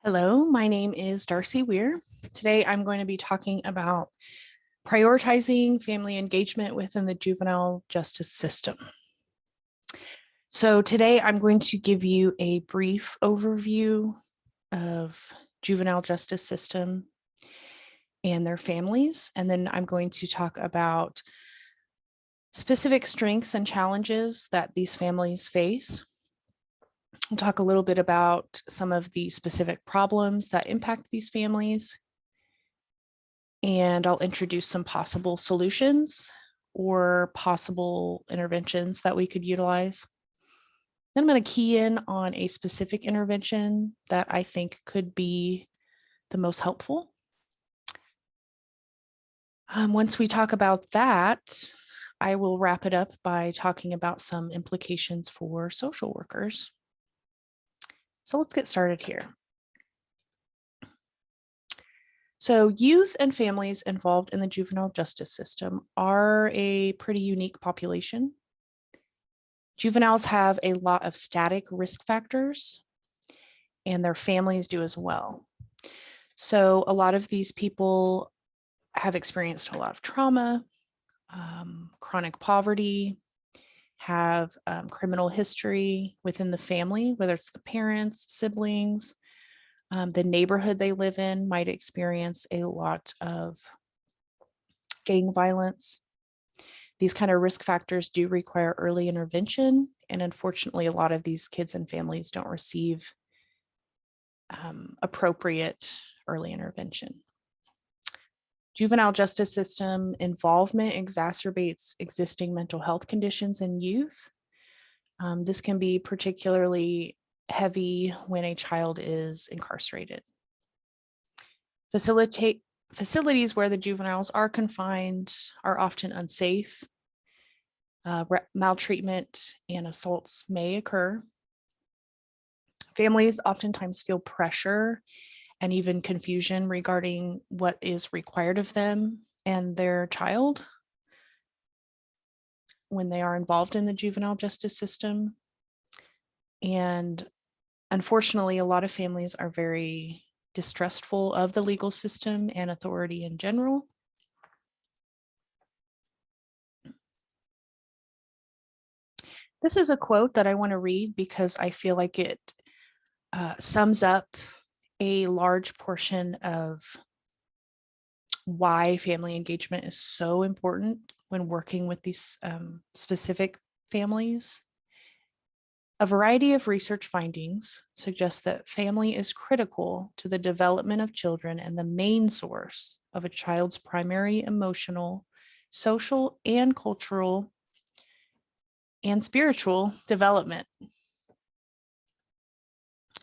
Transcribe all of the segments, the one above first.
Hello, my name is Darcy Weir. Today I'm going to be talking about prioritizing family engagement within the juvenile justice system. So today I'm going to give you a brief overview of juvenile justice system and their families, and then I'm going to talk about specific strengths and challenges that these families face. We'll talk a little bit about some of the specific problems that impact these families, and I'll introduce some possible solutions or possible interventions that we could utilize. Then I'm going to key in on a specific intervention that I think could be the most helpful. Once we talk about that, I will wrap it up by talking about some implications for social workers. So let's get started here. So youth and families involved in the juvenile justice system are a pretty unique population. Juveniles have a lot of static risk factors, and their families do as well. So a lot of these people have experienced a lot of trauma, chronic poverty, have criminal history within the family, whether it's the parents, siblings, the neighborhood they live in might experience a lot of gang violence. These kind of risk factors do require early intervention, and unfortunately, a lot of these kids and families don't receive appropriate early intervention. Juvenile justice system involvement exacerbates existing mental health conditions in youth. This can be particularly heavy when a child is incarcerated. Facilities where the juveniles are confined are often unsafe. Maltreatment and assaults may occur. Families oftentimes feel pressure and even confusion regarding what is required of them and their child when they are involved in the juvenile justice system. And unfortunately, a lot of families are very distrustful of the legal system and authority in general. This is a quote that I want to read because I feel like it sums up a large portion of why family engagement is so important when working with these specific families. A variety of research findings suggest that family is critical to the development of children and the main source of a child's primary emotional, social, and cultural and spiritual development.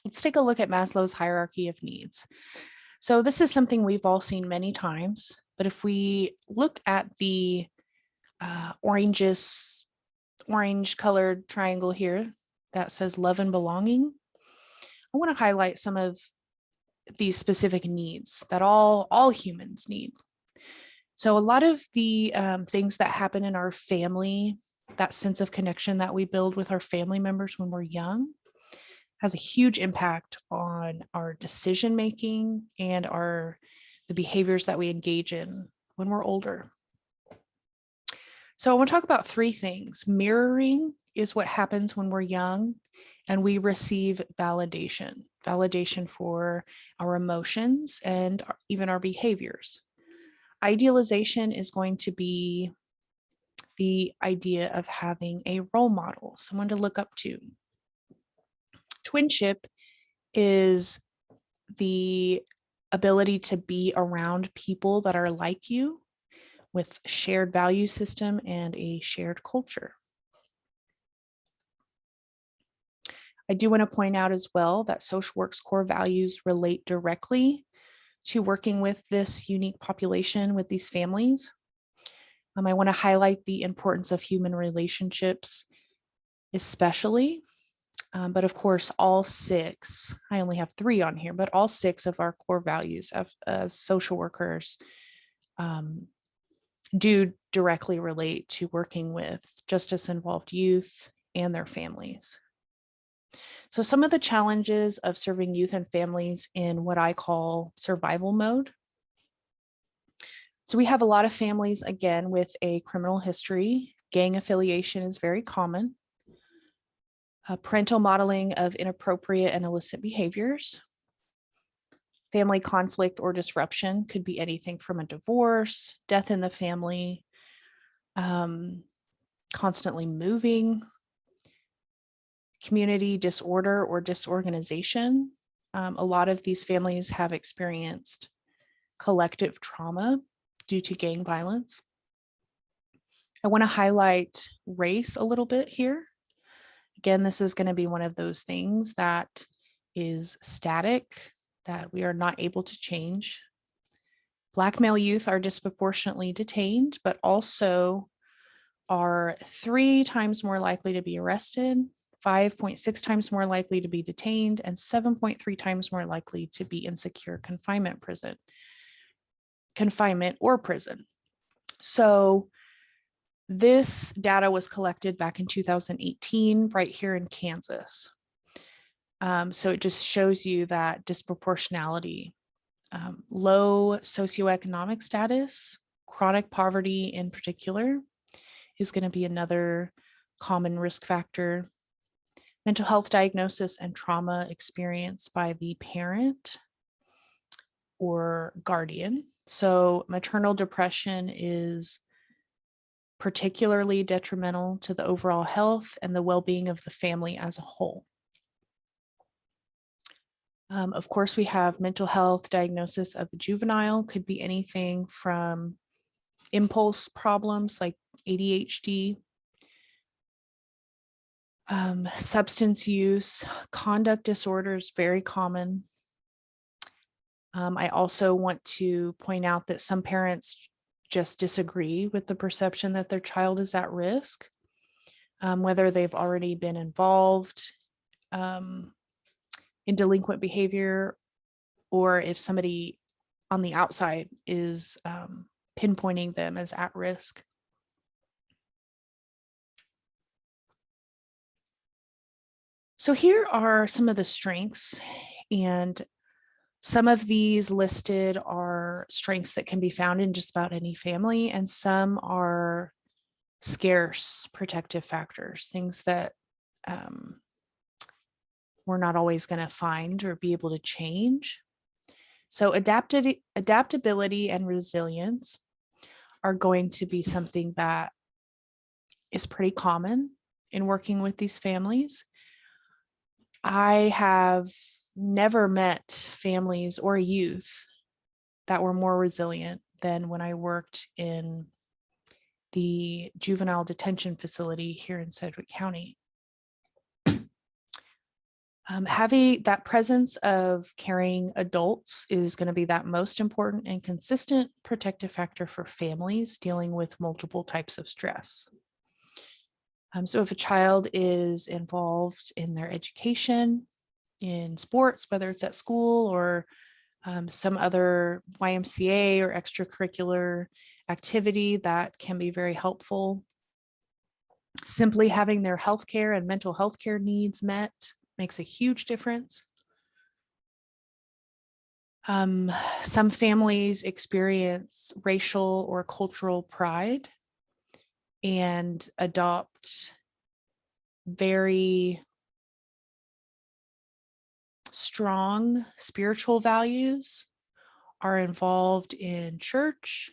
Let's take a look at Maslow's hierarchy of needs. So this is something we've all seen many times, but if we look at the orange colored triangle here that says love and belonging, I want to highlight some of these specific needs that all humans need. So a lot of the things that happen in our family, that sense of connection that we build with our family members when we're young, has a huge impact on our decision making and the behaviors that we engage in when we're older. So I want to talk about three things. Mirroring is what happens when we're young and we receive validation for our emotions and even our behaviors. Idealization is going to be the idea of having a role model, someone to look up to. Twinship is the ability to be around people that are like you with shared value system and a shared culture. I do want to point out as well that social work's core values relate directly to working with this unique population, with these families. I want to highlight the importance of human relationships, especially. But of course, all six, I only have three on here, but all six of our core values as social workers do directly relate to working with justice-involved youth and their families. So some of the challenges of serving youth and families in what I call survival mode. So we have a lot of families, again, with a criminal history. Gang affiliation is very common. Parental modeling of inappropriate and illicit behaviors. Family conflict or disruption could be anything from a divorce, death in the family, constantly moving, community disorder or disorganization. A lot of these families have experienced collective trauma due to gang violence. I want to highlight race a little bit here. Again, this is going to be one of those things that is static, that we are not able to change. Black male youth are disproportionately detained, but also are 3 times more likely to be arrested, 5.6 times more likely to be detained, and 7.3 times more likely to be in secure confinement or prison. So this data was collected back in 2018, right here in Kansas. So it just shows you that disproportionality, low socioeconomic status, chronic poverty in particular, is going to be another common risk factor. Mental health diagnosis and trauma experienced by the parent or guardian. So maternal depression is particularly detrimental to the overall health and the well-being of the family as a whole. Of course, we have mental health diagnosis of the juvenile, could be anything from impulse problems like ADHD, substance use, conduct disorders, very common. I also want to point out that some parents just disagree with the perception that their child is at risk, whether they've already been involved in delinquent behavior, or if somebody on the outside is pinpointing them as at risk. So here are some of the strengths, and some of these listed are strengths that can be found in just about any family, and some are scarce protective factors, things that we're not always going to find or be able to change. So adaptability and resilience are going to be something that is pretty common in working with these families. I have never met families or youth that were more resilient than when I worked in the juvenile detention facility here in Sedgwick County. Having that presence of caring adults is going to be that most important and consistent protective factor for families dealing with multiple types of stress. So if a child is involved in their education, in sports, whether it's at school or some other YMCA or extracurricular activity, that can be very helpful. Simply having their healthcare and mental health care needs met makes a huge difference. Some families experience racial or cultural pride and adopt very strong spiritual values, are involved in church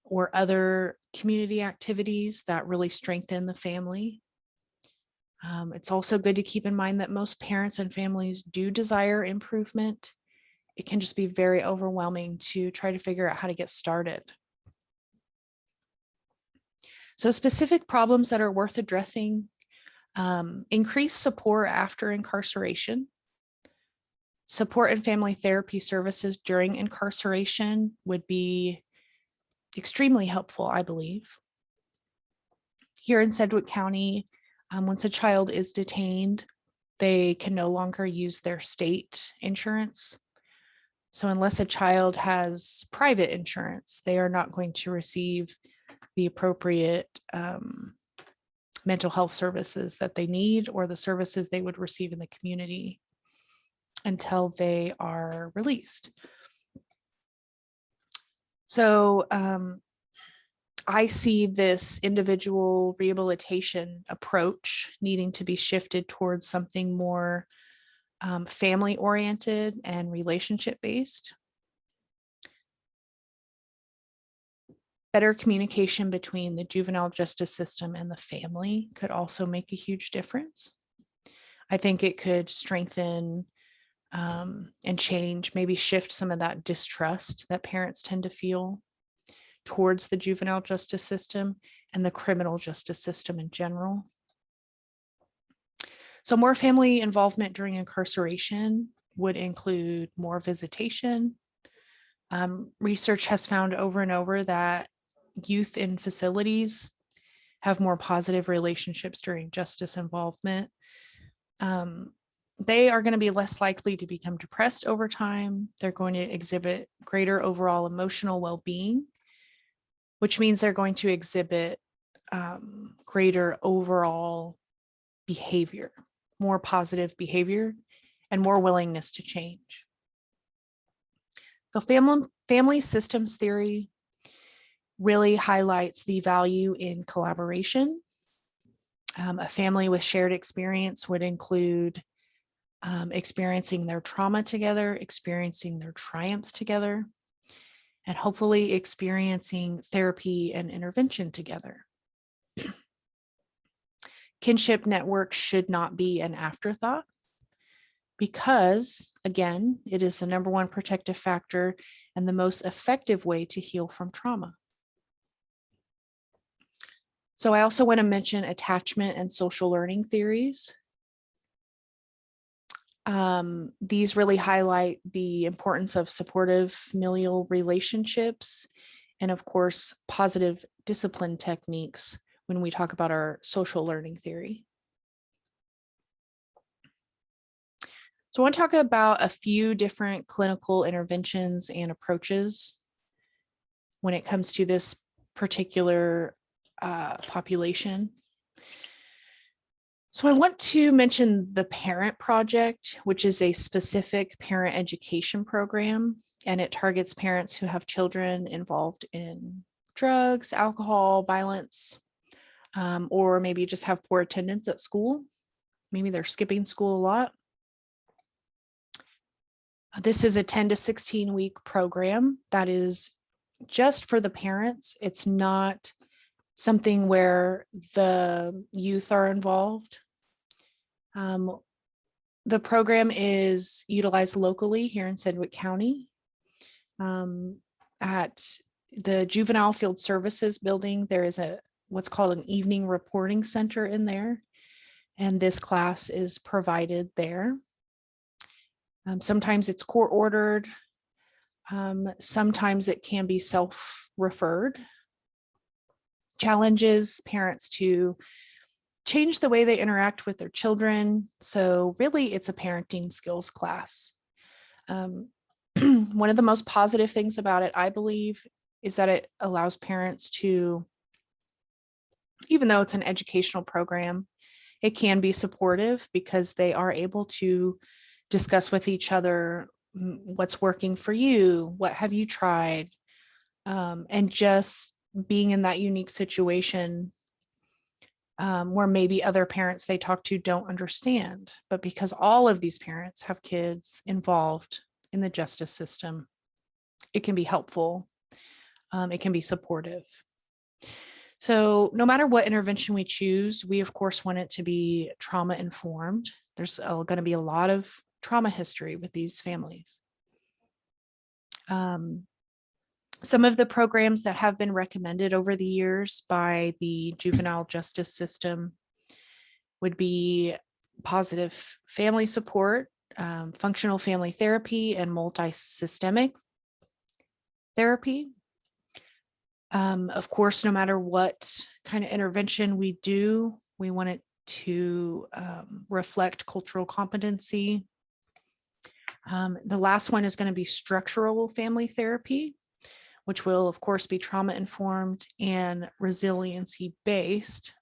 or other community activities that really strengthen the family. It's also good to keep in mind that most parents and families do desire improvement. It can just be very overwhelming to try to figure out how to get started. So specific problems that are worth addressing: increased support after incarceration. Support and family therapy services during incarceration would be extremely helpful, I believe. Here in Sedgwick County, once a child is detained, they can no longer use their state insurance. So unless a child has private insurance, they are not going to receive the appropriate mental health services that they need or the services they would receive in the community until they are released. So I see this individual rehabilitation approach needing to be shifted towards something more family oriented and relationship based. Better communication between the juvenile justice system and the family could also make a huge difference. I think it could strengthen and change, maybe shift some of that distrust that parents tend to feel towards the juvenile justice system and the criminal justice system in general. So more family involvement during incarceration would include more visitation. Research has found over and over that youth in facilities have more positive relationships during justice involvement. They are going to be less likely to become depressed over time. They're going to exhibit greater overall emotional well-being, which means they're going to exhibit greater overall behavior, more positive behavior, and more willingness to change. So family systems theory really highlights the value in collaboration. A family with shared experience would include experiencing their trauma together, experiencing their triumph together, and hopefully experiencing therapy and intervention together. Kinship networks should not be an afterthought because, again, it is the #1 protective factor and the most effective way to heal from trauma. So I also want to mention attachment and social learning theories. These really highlight the importance of supportive familial relationships and, of course, positive discipline techniques when we talk about our social learning theory. So I want to talk about a few different clinical interventions and approaches when it comes to this particular population. So I want to mention the Parent Project, which is a specific parent education program, and it targets parents who have children involved in drugs, alcohol, violence, or maybe just have poor attendance at school. Maybe they're skipping school a lot. This is a 10 to 16 week program that is just for the parents. It's not something where the youth are involved. The program is utilized locally here in Sedgwick County. At the Juvenile Field Services building, there is what's called an evening reporting center in there, and this class is provided there. Sometimes it's court ordered. Sometimes it can be self-referred. Challenges parents to change the way they interact with their children. So really, it's a parenting skills class. One of the most positive things about it, I believe, is that it allows parents to, even though it's an educational program, it can be supportive because they are able to discuss with each other what's working for you, what have you tried, and just being in that unique situation where maybe other parents they talk to don't understand. But because all of these parents have kids involved in the justice system, it can be helpful. It can be supportive. So no matter what intervention we choose, we of course want it to be trauma informed. There's going to be a lot of trauma history with these families. Some of the programs that have been recommended over the years by the juvenile justice system would be positive family support, functional family therapy, and multi-systemic therapy. Of course, no matter what kind of intervention we do, we want it to reflect cultural competency. The last one is going to be structural family therapy, which will, of course, be trauma informed and resiliency based.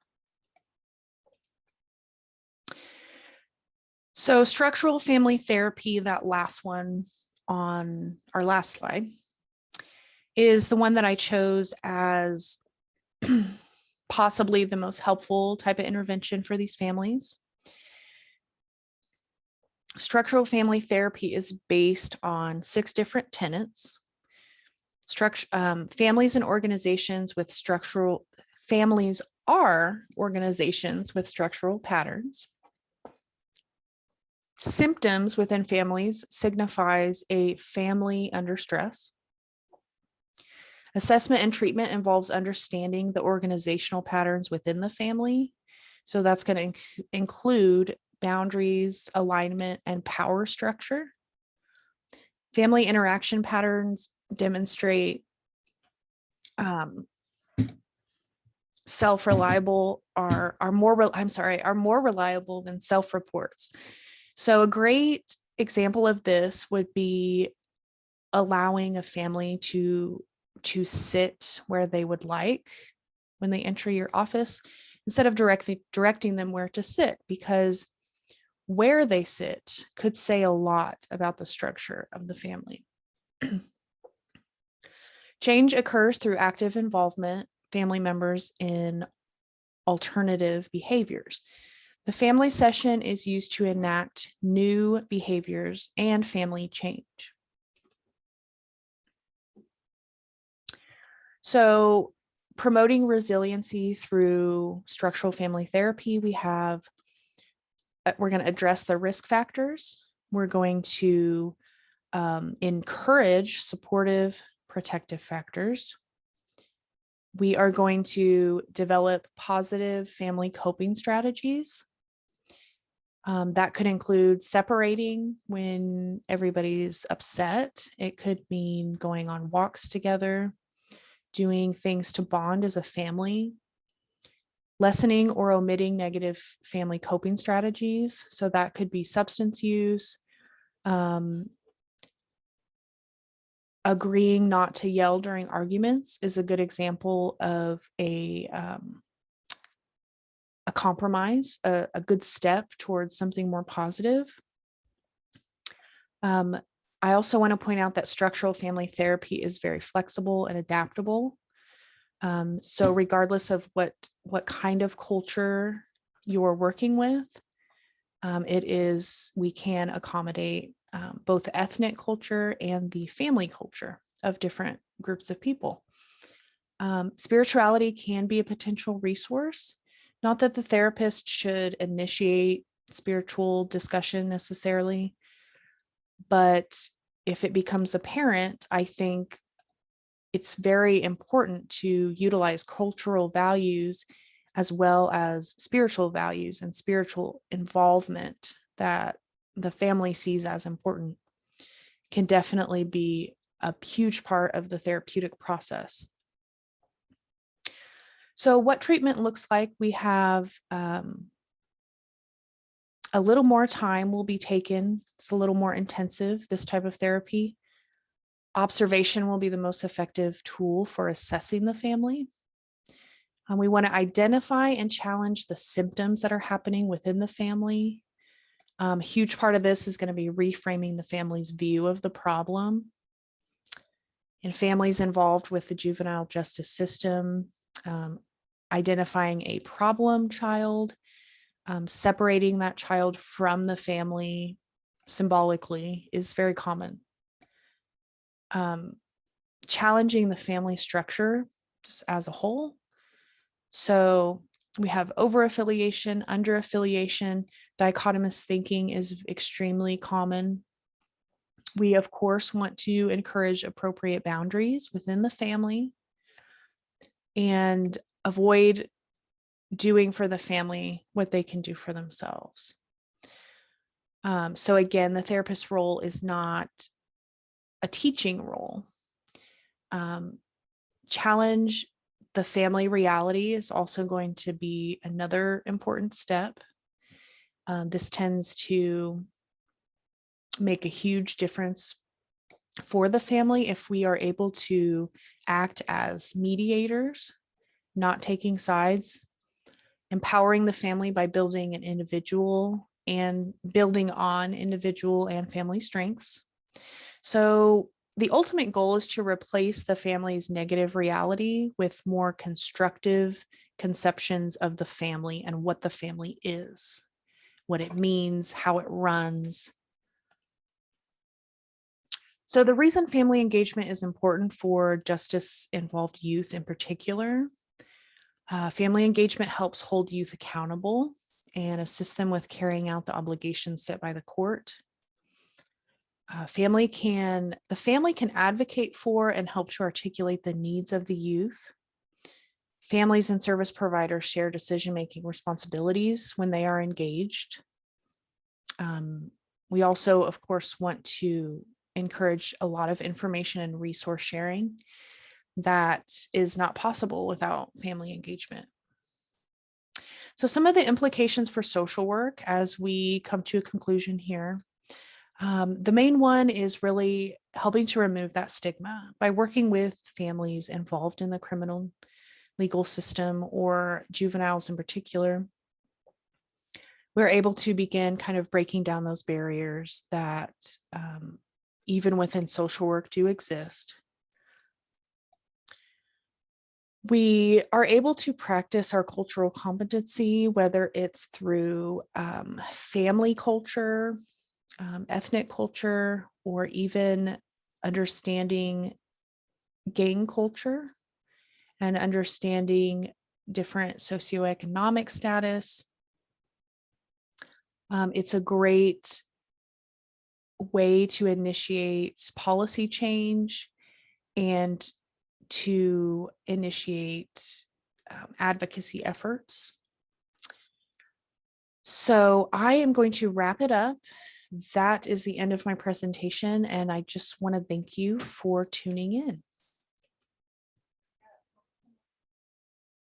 So structural family therapy, that last one on our last slide, is the one that I chose as possibly the most helpful type of intervention for these families. Structural family therapy is based on 6 different tenets. Families and organizations with structural families are organizations with structural patterns. Symptoms within families signifies a family under stress. Assessment and treatment involves understanding the organizational patterns within the family. So that's going to include boundaries, alignment, and power structure. Family interaction patterns demonstrate self-reliable are more reliable than self-reports. So a great example of this would be allowing a family to sit where they would like when they enter your office, instead of directing them where to sit, because where they sit could say a lot about the structure of the family. Change occurs through active involvement, family members in alternative behaviors. The family session is used to enact new behaviors and family change. So promoting resiliency through structural family therapy, we're going to address the risk factors. We're going to encourage supportive, protective factors. We are going to develop positive family coping strategies. That could include separating when everybody's upset. It could mean going on walks together, doing things to bond as a family, lessening or omitting negative family coping strategies. So that could be substance use, agreeing not to yell during arguments is a good example of a compromise, a good step towards something more positive. I also want to point out that structural family therapy is very flexible and adaptable. So regardless of what kind of culture you're working with, we can accommodate both ethnic culture and the family culture of different groups of people. Spirituality can be a potential resource. Not that the therapist should initiate spiritual discussion necessarily, but if it becomes apparent, I think it's very important to utilize cultural values as well as spiritual values and spiritual involvement that the family sees as important can definitely be a huge part of the therapeutic process. So what treatment looks like, we have a little more time will be taken. It's a little more intensive, this type of therapy. Observation will be the most effective tool for assessing the family. We want to identify and challenge the symptoms that are happening within the family. A huge part of this is going to be reframing the family's view of the problem. In families involved with the juvenile justice system, identifying a problem child, separating that child from the family symbolically is very common. Challenging the family structure just as a whole. So we have over-affiliation, under-affiliation, dichotomous thinking is extremely common. We, of course, want to encourage appropriate boundaries within the family and avoid doing for the family what they can do for themselves. So again, the therapist's role is not a teaching role. Challenge the family reality is also going to be another important step. This tends to make a huge difference for the family if we are able to act as mediators, not taking sides, empowering the family by building an individual and building on individual and family strengths. So the ultimate goal is to replace the family's negative reality with more constructive conceptions of the family and what the family is, what it means, how it runs. So the reason family engagement is important for justice-involved youth in particular, family engagement helps hold youth accountable and assist them with carrying out the obligations set by the court. The family can advocate for and help to articulate the needs of the youth. Families and service providers share decision-making responsibilities when they are engaged. We also, of course, want to encourage a lot of information and resource sharing that is not possible without family engagement. So some of the implications for social work as we come to a conclusion here. The main one is really helping to remove that stigma by working with families involved in the criminal legal system or juveniles in particular. We're able to begin kind of breaking down those barriers that even within social work do exist. We are able to practice our cultural competency, whether it's through family culture, ethnic culture, or even understanding gang culture and understanding different socioeconomic status. It's a great way to initiate policy change and to initiate advocacy efforts. So I am going to wrap it up. That is the end of my presentation, and I just want to thank you for tuning in.